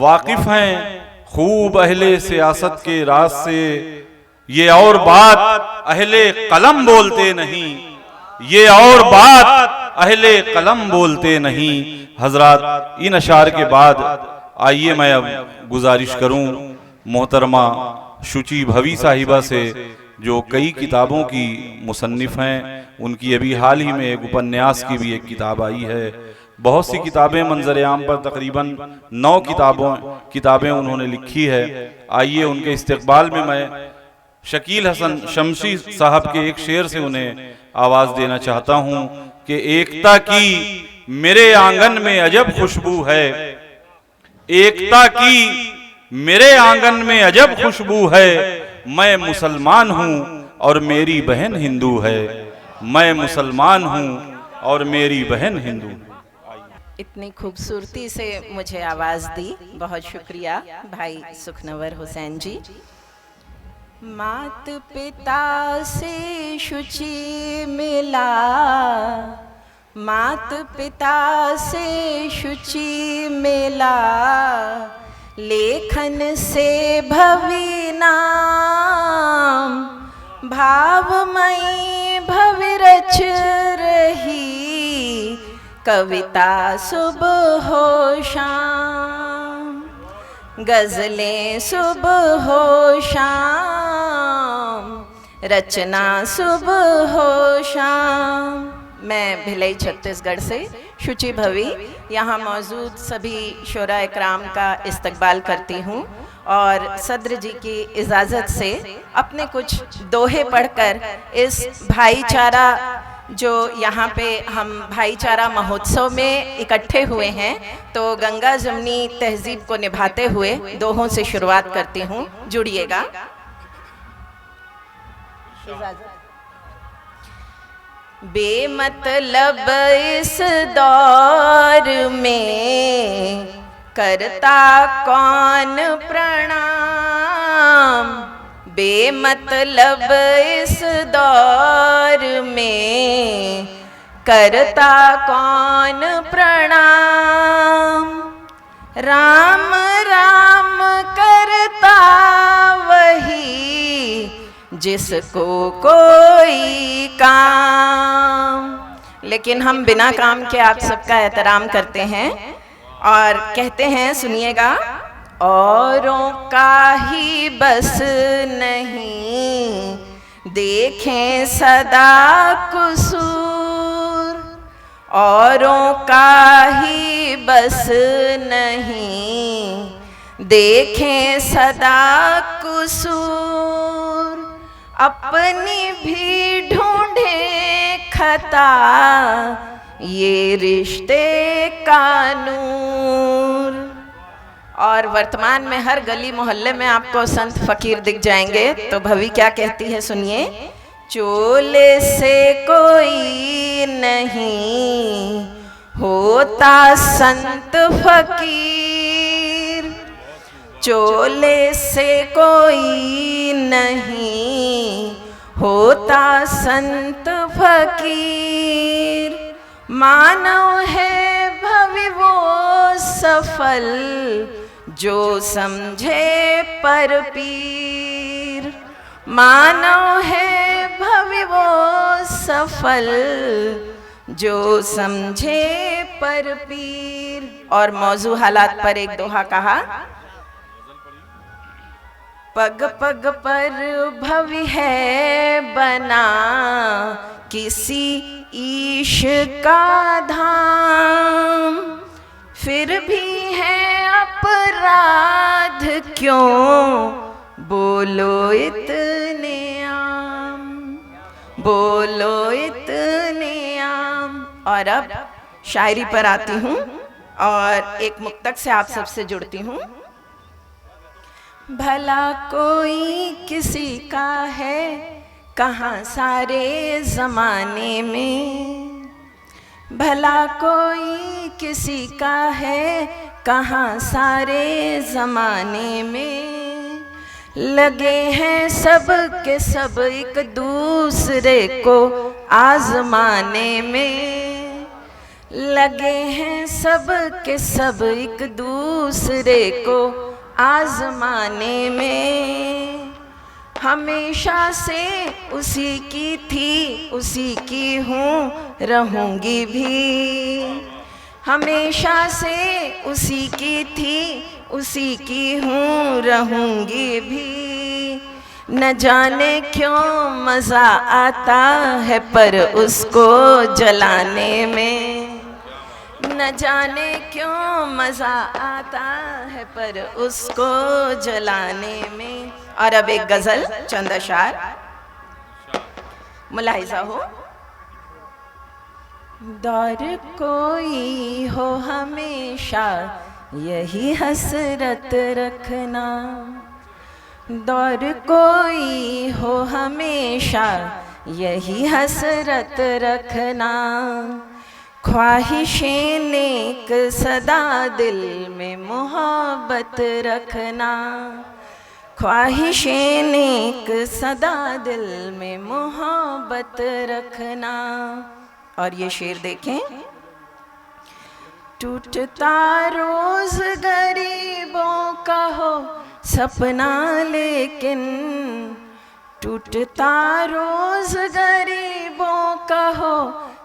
वाकिफ हैं खूब अहले सियासत के राज से, ये और बात अहले कलम बोलते नहीं, ये और बात अहले कलम बोलते नहीं। हजरात, इन अशार के बाद आइए मैं अब गुजारिश करूं मोहतरमा शुचि भवी साहिबा से, जो कई किताबों की मुसन्निफ हैं। उनकी अभी हाल ही में एक उपन्यास की भी एक किताब आई है। बहुत सी किताबें मंजर आम पर, तकरीबन 9 किताबें उन्होंने लिखी है। आइए उनके इस्तकबाल में मैं शकील हसन शमशी साहब के एक शेर से उन्हें आवाज देना चाहता हूं कि एकता की मेरे आंगन में अजब खुशबू है, एकता की मेरे आंगन में अजब खुशबू है, मैं मुसलमान हूं और मेरी बहन हिंदू है, मैं मुसलमान हूं और मेरी बहन हिंदू। इतनी खूबसूरती से मुझे आवाज दी, बहुत शुक्रिया भाई सुखनवर हुसैन जी। मात पिता से शुचि मिला, मात पिता से शुचि मिला, लेखन से भवि नाम, भावमयी भवि रच रही, कविता सुबह हो शाम, गजलें सुबह हो शाम, रचना सुबह हो शाम। मैं भिलाई छत्तीसगढ़ से शुचि भवी यहाँ मौजूद सभी शोरा इकराम का इस्तकबाल करती हूँ और सदर जी की इजाज़त से अपने कुछ दोहे पढ़कर इस भाईचारा, जो यहाँ पे हम भाईचारा महोत्सव में इकट्ठे हुए हैं, तो गंगा जमनी तहजीब को निभाते हुए दोहों से शुरुआत करती हूँ। जुड़िएगा। बेमतलब इस दौर में करता कौन प्रणाम, बेमतलब इस दौर में करता कौन प्रणाम, राम राम करता वही जिसको कोई काम। लेकिन हम बिना काम के आप सबका एहतराम करते हैं और कहते हैं, सुनिएगा। औरों का ही बस नहीं देखें सदा कुसूर, औरों का ही बस नहीं देखें सदा कुसूर, अपनी भी ढूंढे खता ये रिश्ते का नूर। और वर्तमान में हर गली मोहल्ले में आपको संत फकीर दिख जाएंगे। तो भवी क्या कहती है, सुनिए। चोले से कोई नहीं होता संत फकीर, चोले से कोई नहीं होता संत फकीर, मानव है भवि वो सफल जो समझे पर पीर, मानव है भवि वो सफल जो समझे पर पीर। और मौजू हालात पर एक दोहा कहा। पग पग पर भवि है बना किसी ईश का धाम, फिर भी है अपराध क्यों बोलो इतने आम, बोलो इतने आम। और अब शायरी पर आती हूँ और एक मुक्तक से आप सबसे जुड़ती हूँ। भला कोई किसी का है कहाँ सारे ज़माने में, भला कोई किसी का है कहाँ सारे ज़माने में, लगे हैं सब के सब एक दूसरे को आज़माने में, लगे हैं सब के सब एक दूसरे को आजमाने में। हमेशा से उसी की थी, उसी की हूँ, रहूँगी भी। हमेशा से उसी की थी, उसी की हूँ, रहूँगी भी। न जाने क्यों मज़ा आता है पर उसको जलाने में। न जाने क्यों मज़ा आता है पर उसको जलाने में। और अब एक गज़ल, चंद अशार, मुलाहिजा हो। दौर कोई हो हमेशा यही हसरत रखना। दौर कोई हो हमेशा यही हसरत रखना। ख्वाहिशें नेक सदा दिल में मोहब्बत रखना। ख्वाहिशें नेक सदा दिल में मोहब्बत रखना। और ये शेर देखें, टूटता रोज गरीबों का हो सपना लेकिन। टूटता रोज गरीबों का हो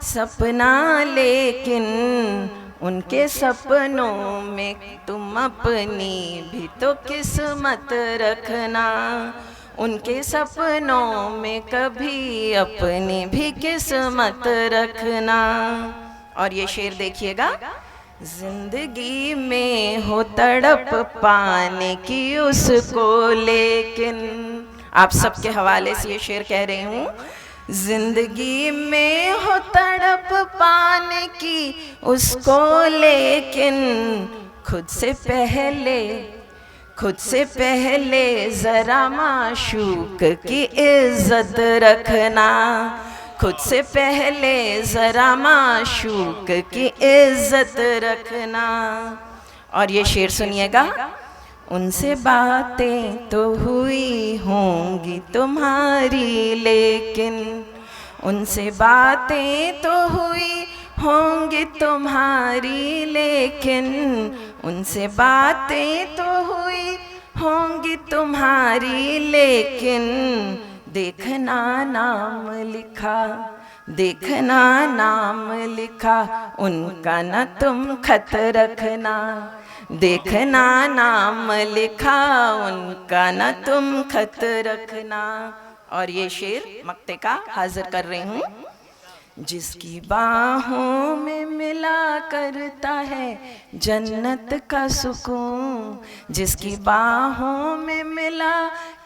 सपना लेकिन। उनके सपनों में तुम अपनी भी तो किस्मत रखना। उनके सपनों में कभी अपनी भी किस्मत रखना। और ये शेर देखिएगा, जिंदगी में हो तड़प पाने की उसको लेकिन। आप सबके हवाले से ये शेर कह रही हूँ। जिंदगी में हो तड़प पाने की उसको लेकिन। खुद से पहले जरा माशूक की इज्जत रखना। खुद से पहले जरा माशूक की इज्जत रखना। और ये शेर सुनिएगा, उनसे बातें तो हुई होंगी तुम्हारी लेकिन। उनसे बातें तो हुई होंगी तुम्हारी लेकिन। उनसे बातें तो हुई होंगी तुम्हारी लेकिन। देखना नाम लिखा, देखना नाम लिखा, उनका न तुम खत रखना। देखना नाम लिखा, उनका न तुम खत रखना। और ये शेर मक्ते का हाजिर कर रही हूँ। जिसकी बाहों में मिला करता है जन्नत का सुकून। जिसकी बाहों में मिला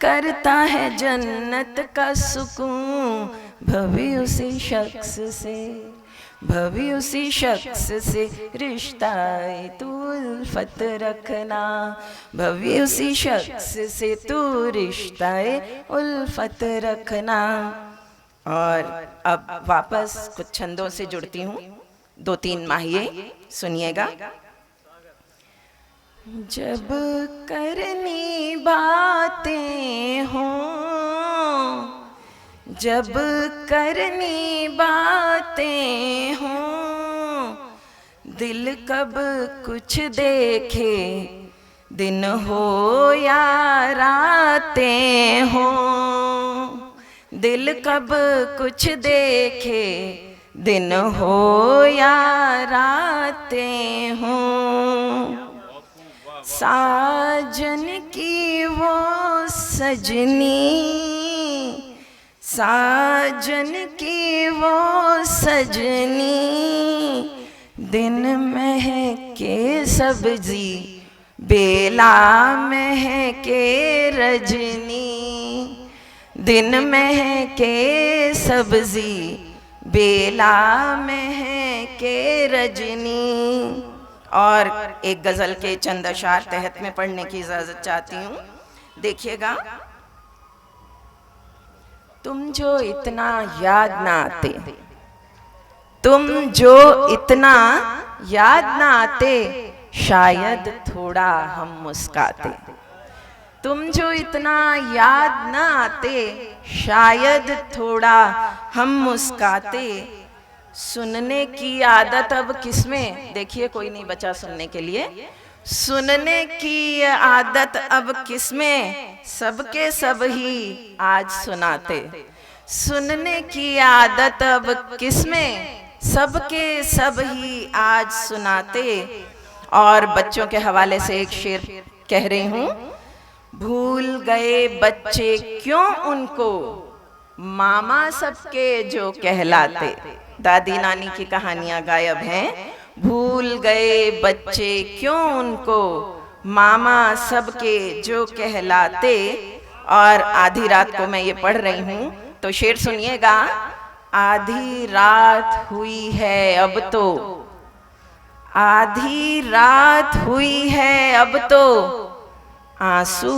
करता है जन्नत का सुकून। भवी उसी शख्स से, भवी उसी शख्स से रिश्ता तू उल्फत रखना। भवी उसी शख्स से तू रिश्ता उल्फत रखना। और अब वापस कुछ छंदों से जुड़ती हूँ, 2-3 माहिए सुनिएगा। जब करनी बातें हों, जब करनी बातें हों, दिल कब कुछ देखे, दिन हो या रातें हों। दिल कब कुछ देखे, दिन हो या रातें हों। साजन की वो सजनी, साजन की वो सजनी। दिन महके सब्जी, बेला महके रजनी। दिन महके सब्जी, बेला महके रजनी। और एक गज़ल के चंद अशार तहत में पढ़ने की इजाज़त चाहती हूँ। देखिएगा, तुम जो इतना याद ना आते, तुम जो इतना याद ना आते, शायद थोड़ा हम मुस्काते। तुम जो इतना याद ना आते, शायद थोड़ा हम मुस्काते। सुनने की आदत अब किसमें, देखिए कोई नहीं बचा सुनने के लिए। सुनने की आदत अब किसमें, सबके सब ही आज सुनाते। सुनने की आदत अब किसमें, सबके सब ही आज सुनाते। और बच्चों के हवाले से एक शेर कह रही हूँ। भूल गए बच्चे क्यों उनको, मामा सबके जो कहलाते। दादी नानी की कहानियां गायब हैं। भूल गए बच्चे क्यों उनको, मामा सबके जो कहलाते। और आधी रात को मैं ये पढ़ रही हूँ तो शेर सुनिएगा। आधी रात हुई है अब तो, आधी रात हुई है अब तो, आंसू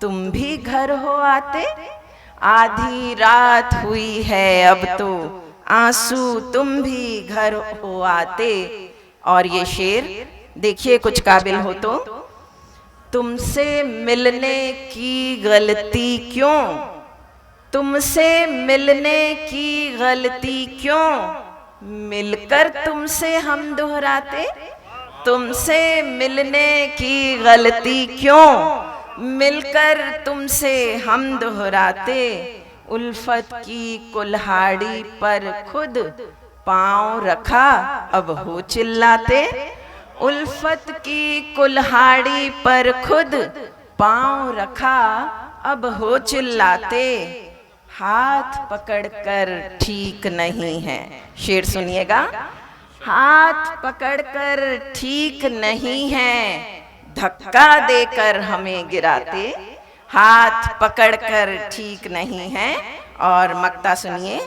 तुम भी घर हो आते। आधी रात हुई है अब तो, आंसू तुम भी घर हो आते। और ये शेर देखिए कुछ काबिल हो तो। तुमसे मिलने की गलती क्यों, तुमसे मिलने की गलती क्यों, मिलकर तुमसे हम दोहराते। तुमसे मिलने की गलती क्यों, मिलकर तुमसे हम दोहराते। उल्फत की कुल्हाड़ी पर खुद पांव रखा अब हो चिल्लाते। उल्फत की कुल्हाड़ी पर खुद पांव रखा अब हो चिल्लाते। हाथ पकड़कर ठीक नहीं है, शेर सुनिएगा। हाथ पकड़कर ठीक नहीं है, धक्का देकर हमें गिराते। हाथ पकड़कर ठीक नहीं है। और मक्ता सुनिए।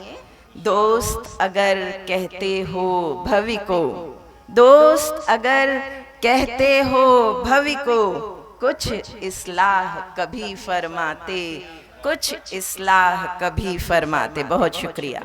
दोस्त अगर कहते हो भवि को, दोस्त अगर कहते हो भवि को, कुछ इस्लाह कभी फरमाते, कुछ इस्लाह कभी फरमाते। बहुत शुक्रिया।